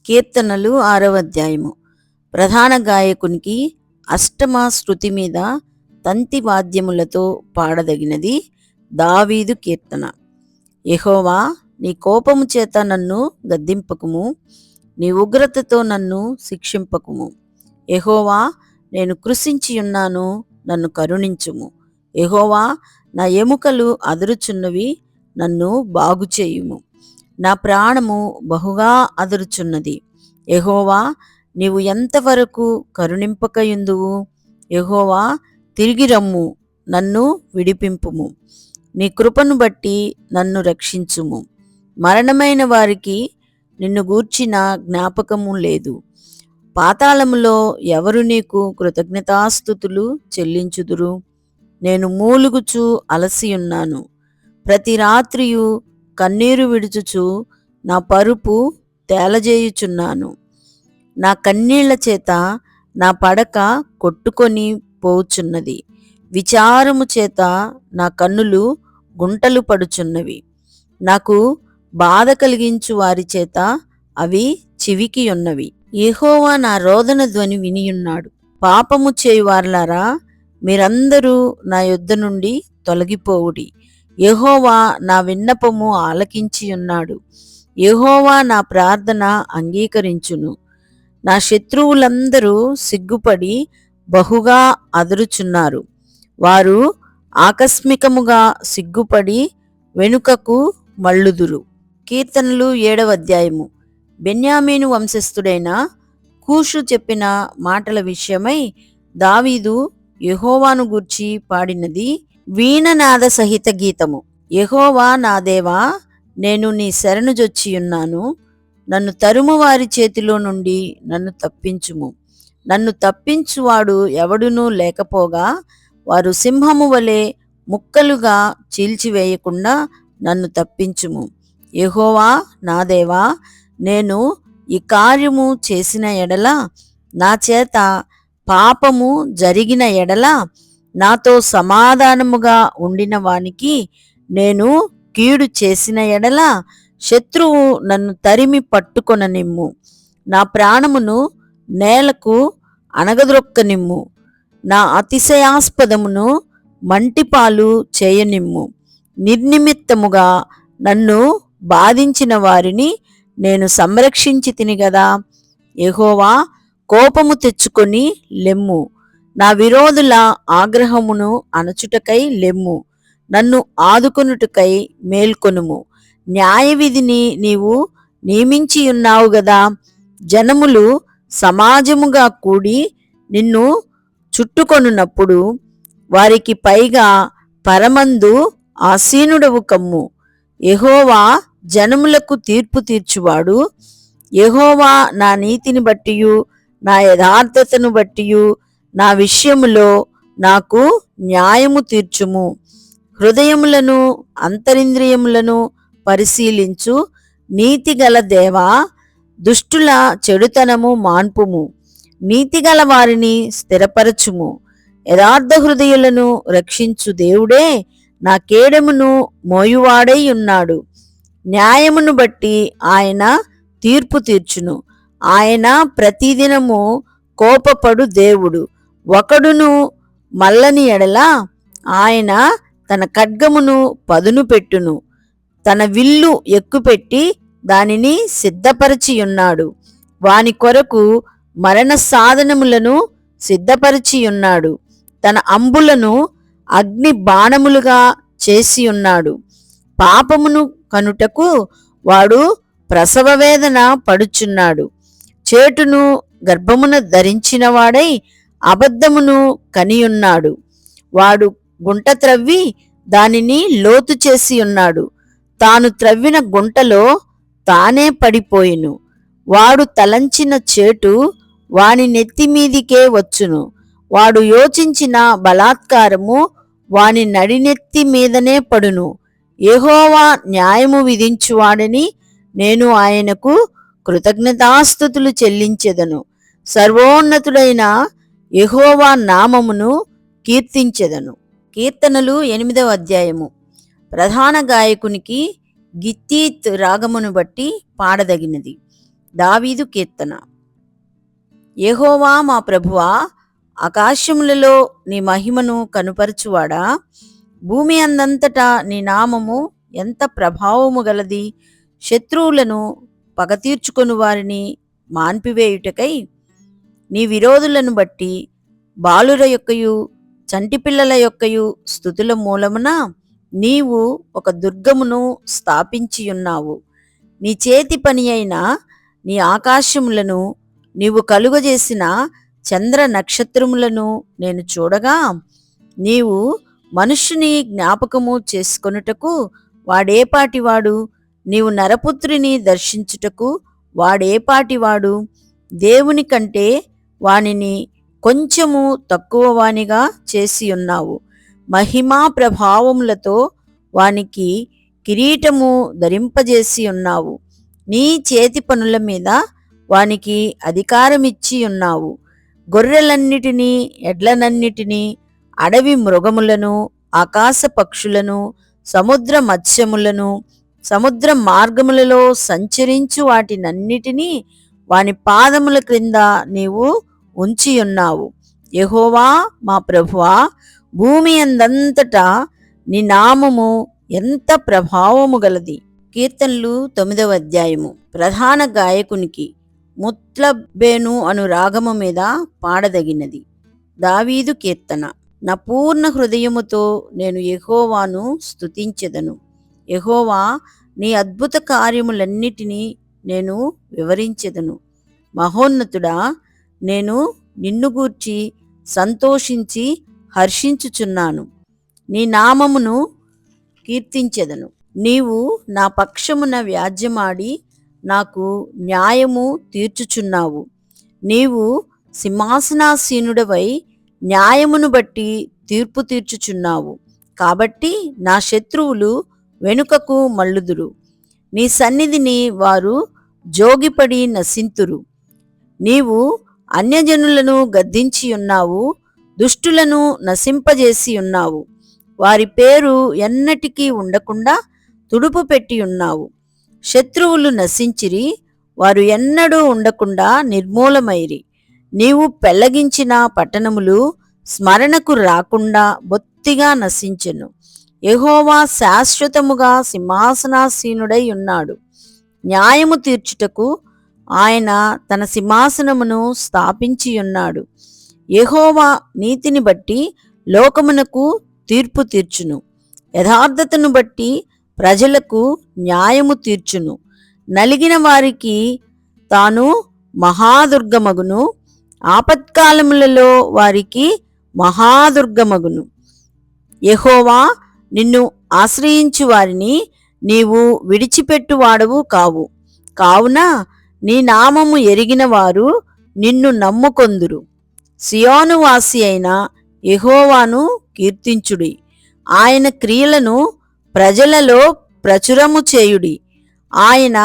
కీర్తనలు 6వ అధ్యాయము. ప్రధాన గాయకునికి అష్టమ శృతి మీద తంతి వాద్యములతో పాడదగినది దావీదు కీర్తన. యెహోవా, నీ కోపము చేత నన్ను గద్దింపకుము, నీ ఉగ్రతతో నన్ను శిక్షింపకుము. యెహోవా, నేను కృశించియున్నాను, నన్ను కరుణించుము. యెహోవా, నా ఎముకలు అదురుచున్నవి, నన్ను బాగుచేయుము. నా ప్రాణము బహుగా అదురుచున్నది. యెహోవా, నీవు ఎంతవరకు కరుణింపకయుందువు? యెహోవా, తిరిగి రమ్ము, నన్ను విడిపింపుము. నీ కృపను బట్టి నన్ను రక్షించుము. మరణమైన వారికి నిన్ను గూర్చిన జ్ఞాపకము లేదు. పాతాళములో ఎవరు నీకు కృతజ్ఞతాస్తుతులు చెల్లించుదురు? నేను మూలుగుచు అలసియున్నాను. ప్రతి రాత్రియు కన్నీరు విడుచుచు నా పరుపు తేలజేయుచున్నాను. నా కన్నీళ్ల చేత నా పడక కొట్టుకొని పోవుచున్నది. విచారము చేత నా కన్నులు గుంటలు పడుచున్నవి. నాకు బాధ కలిగించు వారి చేత అవి చివికి ఉన్నవి. యెహోవా నా రోదన ధ్వని వినియున్నాడు. పాపము చేయువారలారా, మీరందరూ నా యొద్ద నుండి తొలగిపోవుడి. యెహోవా నా విన్నపము ఆలకించియున్నాడు. యెహోవా నా ప్రార్థన అంగీకరించును. నా శత్రువులందరూ సిగ్గుపడి బహుగా అదురుచున్నారు. వారు ఆకస్మికముగా సిగ్గుపడి వెనుకకు మళ్ళుదురు. కీర్తనలు 7వ అధ్యాయము. బెన్యామీను వంశస్థుడైన కూషు చెప్పిన మాటల విషయమై దావీదు యెహోవాను గూర్చి పాడినది వీణనాద సహిత గీతము. యెహోవా నా దేవా, నేను నీ శరణుజొచ్చియున్నాను. నన్ను తరుము వారి చేతిలో నుండి నన్ను తప్పించుము. నన్ను తప్పించువాడు ఎవడునూ లేకపోగా వారు సింహము వలె ముక్కలుగా చీల్చివేయకుండా నన్ను తప్పించుము. యెహోవా నా దేవా, నేను ఈ కార్యము చేసిన ఎడల, నా చేత పాపము జరిగిన ఎడల, నాతో సమాధానముగా ఉండిన వానికి నేను కీడు చేసిన ఎడల, శత్రువు నన్ను తరిమి పట్టుకొననిమ్ము. నా ప్రాణమును నేలకు అణగద్రొక్కనిమ్ము. నా అతిశయాస్పదమును మంటిపాలు చేయనిమ్ము. నిర్నిమిత్తముగా నన్ను బాధించిన వారిని నేను సంరక్షించి తిని గదా. యెహోవా, కోపము తెచ్చుకొని లెమ్ము. నా విరోధుల ఆగ్రహమును అణచుటకై లెమ్ము. నన్ను ఆదుకొనుటకై మేల్కొనుము. న్యాయవిధిని నీవు నియమించియున్నావు గదా. జనములు సమాజముగా కూడి నిన్ను చుట్టుకొనున్నప్పుడు వారికి పైగా పరమందు ఆసీనుడవు కమ్ము. యెహోవా జనములకు తీర్పు తీర్చువాడు. యెహోవా నా నీతిని బట్టియు నా యథార్థతను బట్టియు నా విషయములో నాకు న్యాయము తీర్చుము. హృదయములను అంతరింద్రియములను పరిశీలించు నీతిగల దేవా, దుష్టుల చెడుతనము మాన్పుము. నీతిగల వారిని స్థిరపరచుము. యథార్థ హృదయులను రక్షించు దేవుడే నా కేడమును మోయువాడై ఉన్నాడు. న్యాయమును బట్టి ఆయన తీర్పు తీర్చును. ఆయన ప్రతిదినము కోపపడు దేవుడు. ఒకడును మల్లని ఎడల ఆయన తన ఖడ్గమును పదును పెట్టును. తన విల్లు ఎక్కుపెట్టి దానిని సిద్ధపరచియున్నాడు. వాని కొరకు మరణ సాధనములను సిద్ధపరచియున్నాడు. తన అంబులను అగ్ని బాణములుగా చేసియున్నాడు. పాపమును కనుటకు వాడు ప్రసవ వేదన పడుచున్నాడు. చేటును గర్భమున ధరించిన వాడై అబద్ధమును కనియున్నాడు. వాడు గుంట త్రవ్వి దానిని లోతు చేసి ఉన్నాడు. తాను త్రవ్విన గుంటలో తానే పడిపోయిను. వాడు తలంచిన చేటు వాని నెత్తిమీదికే వచ్చును. వాడు యోచించిన బలాత్కారము వాని నడినెత్తి మీదనే పడును. యెహోవా న్యాయము విధించువాడని నేను ఆయనకు కృతజ్ఞతాస్తుతులు చెల్లించెదను. సర్వోన్నతుడైన యెహోవా నామమును కీర్తించెదను. కీర్తనలు 8వ అధ్యాయము. ప్రధాన గాయకునికి గిత్తీత్ రాగమును బట్టి పాడదగినది. దావీదు కీర్తన. యెహోవా మా ప్రభువా, ఆకాశములలో నీ మహిమను కనుపరచువాడా, భూమి అందంతటా నీ నామము ఎంత ప్రభావము గలది. శత్రువులను పగతీర్చుకొని వారిని మాన్పివేయుటకై నీ విరోధులను బట్టి బాలుర యొక్కయు చంటిపిల్లల యొక్కయు స్తుతుల మూలమున నీవు ఒక దుర్గమును స్థాపించియున్నావు. నీ చేతి పని అయిన నీ ఆకాశములను నీవు కలుగజేసిన చంద్ర నక్షత్రములను నేను చూడగా, నీవు మనుష్యుని జ్ఞాపకము చేసుకొనుటకు వాడేపాటివాడు, నీవు నరపుత్రుని దర్శించుటకు వాడేపాటివాడు. దేవుని కంటే వానిని కొంచెము తక్కువ వానిగా చేసియున్నావు. మహిమా ప్రభావములతో వానికి కిరీటము ధరింపజేసి ఉన్నావు. నీ చేతి పనుల మీద వానికి అధికారమిచ్చి ఉన్నావు. గొర్రెలన్నిటినీ, ఎడ్లనన్నిటినీ, అడవి మృగములను, ఆకాశ పక్షులను, సముద్ర మత్స్యములను, సముద్ర మార్గములలో సంచరించు వాటినన్నిటినీ వాని పాదముల క్రింద నీవు ఉంచియున్నావు. యెహోవా మా ప్రభువా, భూమి అందంతటా నీ నామము ఎంత ప్రభావము గలది. కీర్తనలు 9వ అధ్యాయము. ప్రధాన గాయకునికి ముత్లబ్బేను అను రాగము మీద పాడదగినది. దావీదు కీర్తన. నా పూర్ణ హృదయముతో నేను యెహోవాను స్తుతించెదను. యెహోవా, నీ అద్భుత కార్యములన్నిటినీ నేను వివరించెదను. మహోన్నతుడా, నేను నిన్ను గూర్చి సంతోషించి హర్షించుచున్నాను. నీ నామమును కీర్తించెదను. నీవు నా పక్షమున వ్యాజ్యమాడి నాకు న్యాయము తీర్చుచున్నావు. నీవు సింహాసనాసీనుడవై న్యాయమును బట్టి తీర్పు తీర్చుచున్నావు. కాబట్టి నా శత్రువులు వెనుకకు మల్లుదురు. నీ సన్నిధిని వారు జోగిపడి నశింతురు. నీవు అన్యజనులను గద్దించి ఉన్నావు, దుష్టులను నశింపజేసి ఉన్నావు. వారి పేరు ఎన్నటికీ ఉండకుండా తుడుపు పెట్టి ఉన్నావు. శత్రువులు నశించిరి, వారు ఎన్నడూ ఉండకుండా నిర్మూలమైరి. నీవు పెళ్లగించిన పట్టణములు స్మరణకు రాకుండా బొత్తిగా నశించెను. యెహోవా శాశ్వతముగా సింహాసనాసీనుడై ఉన్నాడు. న్యాయము తీర్చుటకు ఆయన తన సింహాసనమును స్థాపించియున్నాడు. యెహోవా నీతిని బట్టి లోకమునకు తీర్పు తీర్చును. యథార్థతను బట్టి ప్రజలకు న్యాయము తీర్చును. నలిగిన వారికి తాను మహాదుర్గమగును. ఆపత్కాలములలో వారికి మహాదుర్గమగును. యెహోవా, నిన్ను ఆశ్రయించు వారిని నీవు విడిచిపెట్టువాడవు కావు. కావున నీ నామము ఎరిగిన వారు నిన్ను నమ్ముకొందురు. సియోను వాసి అయిన యెహోవాను కీర్తించుడి. ఆయన క్రియలను ప్రజలలో ప్రచురము చేయుడి. ఆయన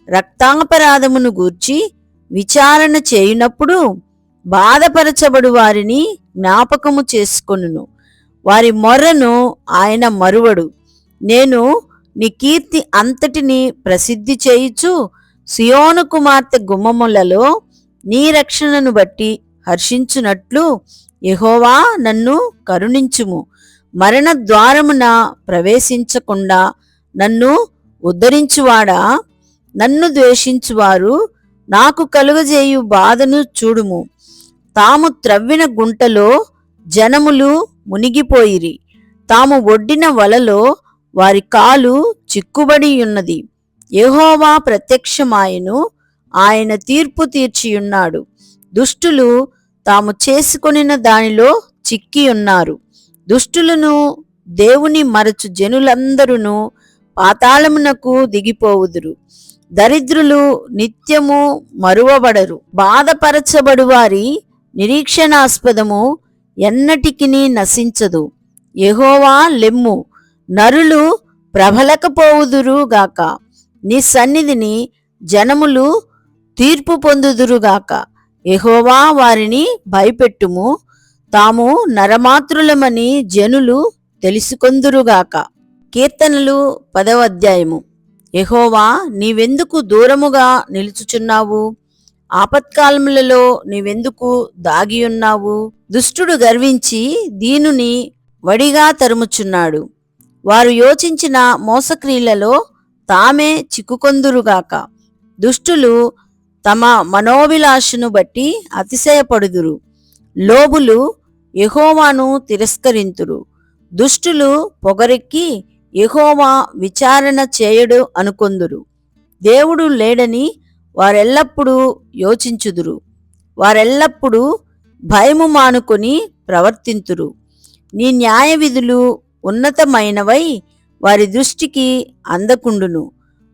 రక్తాపరాధమును గూర్చి విచారణ చేయునప్పుడు బాధపరచబడు వారిని జ్ఞాపకము చేసుకొనును. వారి మొర్రను ఆయన మరువడు. నేను నీ కీర్తి అంతటిని ప్రసిద్ధి చేయుచు సియోను కుమార్తె గుమ్మములలో నీ రక్షణను బట్టి హర్షించునట్లు యెహోవా నన్ను కరుణించుము. మరణ ద్వారమున ప్రవేశించకుండా నన్ను ఉద్ధరించువాడా, నన్ను ద్వేషించువారు నాకు కలుగజేయు బాధను చూడుము. తాము త్రవ్విన గుంటలో జనములు మునిగిపోయిరి. తాము ఒడ్డిన వలలో వారి కాలు చిక్కుబడి ఉన్నది. యెహోవా ప్రత్యక్షమాయెను, ఆయన తీర్పు తీర్చియున్నాడు. దుష్టులు తాము చేసుకొనిన దానిలో చిక్కి ఉన్నారు. దుష్టులను దేవుని మరచు జనులందరూ పాతాళమునకు దిగిపోవుదురు. దరిద్రులు నిత్యము మరువబడరు. బాధపరచబడు వారి నిరీక్షణాస్పదము ఎన్నటికిని నశించదు. యెహోవా లెమ్ము, నరులు ప్రబలకపోవుదురుగాక. నీ సన్నిధిని జనములు తీర్పు పొందుదురుగాక. యెహోవా వారిని భయపెట్టుము, తాము నరమాత్రులమని జనులు తెలుసుకొందురుగాక. కీర్తనలు 10వ అధ్యాయము. యెహోవా, నీవెందుకు దూరముగా నిలుచుచున్నావు? ఆపత్కాలములలో నీవెందుకు దాగియున్నావు? దుష్టుడు గర్వించి దీనుని వడిగా తరుముచున్నాడు. వారు యోచించిన మోసక్రియలలో తామే చిక్కుకొందురుగాక. దుష్టులు తమ మనోభిలాషను బట్టి అతిశయపడుదురు. లోబులు యెహోవాను తిరస్కరింతురు. దుష్టులు పొగరెక్కి యెహోవా విచారణ చేయడు అనుకొందురు. దేవుడు లేడని వారెల్లప్పుడూ యోచించుదురు. వారెల్లప్పుడూ భయము మానుకొని ప్రవర్తింతురు. నీ న్యాయ విధులు ఉన్నతమైనవై వారి దృష్టికి అందకుండును.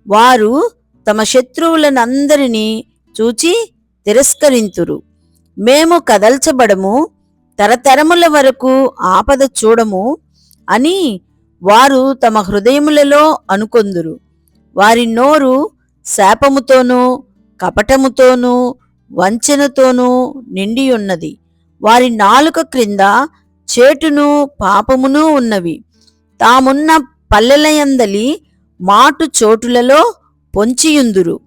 వారు తమ శత్రువులనందరినీ చూచి తిరస్కరింతురు. మేము కదల్చబడము, తరతరముల వరకు ఆపద చూడము అని వారు తమ హృదయములలో అనుకొందురు. వారి నోరు శాపముతోనూ కపటముతోనూ వంచనతోనూ నిండియున్నది. వారి నాలుక క్రింద చేటును పాపమును ఉన్నవి. తామున్న పల్లెలయందలి మాటు చోటులలో పొంచియుందురు.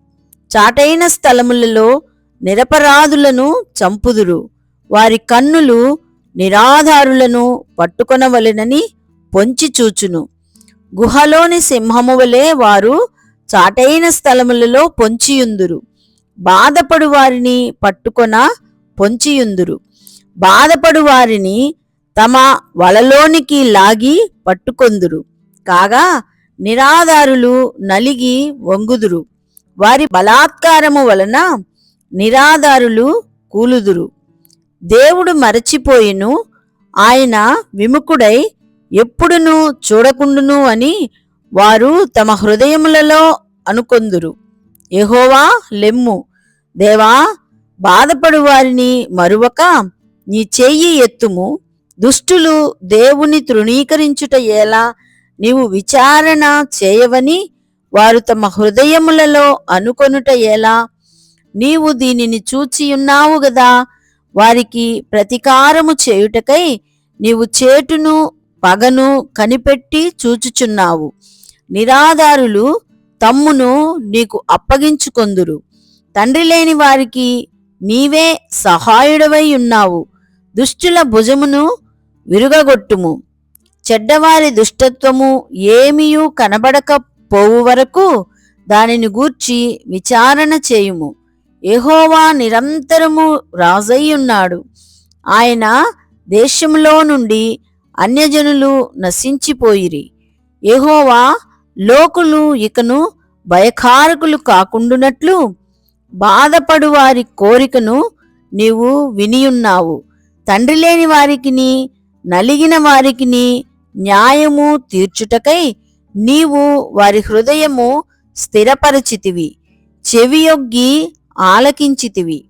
చాటైన స్థలములలో నిరపరాధులను చంపుదురు. వారి కన్నులు నిరాధారులను పట్టుకొనవలెనని పొంచి చూచును. గుహలోని సింహము వలె వారు చాటైన స్థలములలో పొంచియుందురు. బాధపడు వారిని పట్టుకొన పొంచియుందురు. బాధపడు వారిని తమ వలలోనికి లాగి పట్టుకొందురు. కాగా నిరాధారులు నలిగి వంగుదురు. వారి బలాత్కారము వలన నిరాధారులు కూలుదురు. దేవుడు మరచిపోయిను, ఆయన విముఖుడై ఎప్పుడునూ చూడకుండును అని వారు తమ హృదయములలో అనుకొందురు. యెహోవా లెమ్ము, దేవా, బాధపడు వారిని మరువక నీ చెయ్యి ఎత్తుము. దుష్టులు దేవుని తృణీకరించుట ఎలా? నీవు విచారణ చేయవని వారు తమ హృదయములలో అనుకొనుట ఎలా? నీవు దీనిని చూచియున్నావు గదా. వారికి ప్రతీకారము చేయుటకై నీవు చేటును పగను కనిపెట్టి చూచుచున్నావు. నిరాధారులు తమ్మును నీకు అప్పగించుకొందురు. తండ్రి లేని వారికి నీవే సహాయుడవై ఉన్నావు. దుష్టుల భుజమును విరుగగొట్టుము. చెడ్డవారి దుష్టత్వము ఏమియూ కనబడకపోవు వరకు దానిని గూర్చి విచారణ చేయుము. యెహోవా నిరంతరము రాజయ్యున్నాడు. ఆయన దేశములో నుండి అన్యజనులు నశించిపోయిరి. యెహోవా లోకులు ఇకను భయకారకులు కాకుండునట్లు బాధపడు వారి కోరికను నీవు వినియున్నావు. తండ్రి లేని వారికిని నలిగిన వారికిని న్యాయము తీర్చుటకై నీవు వారి హృదయము స్థిరపరచితివి, చెవియొగ్గి ఆలకించితివి.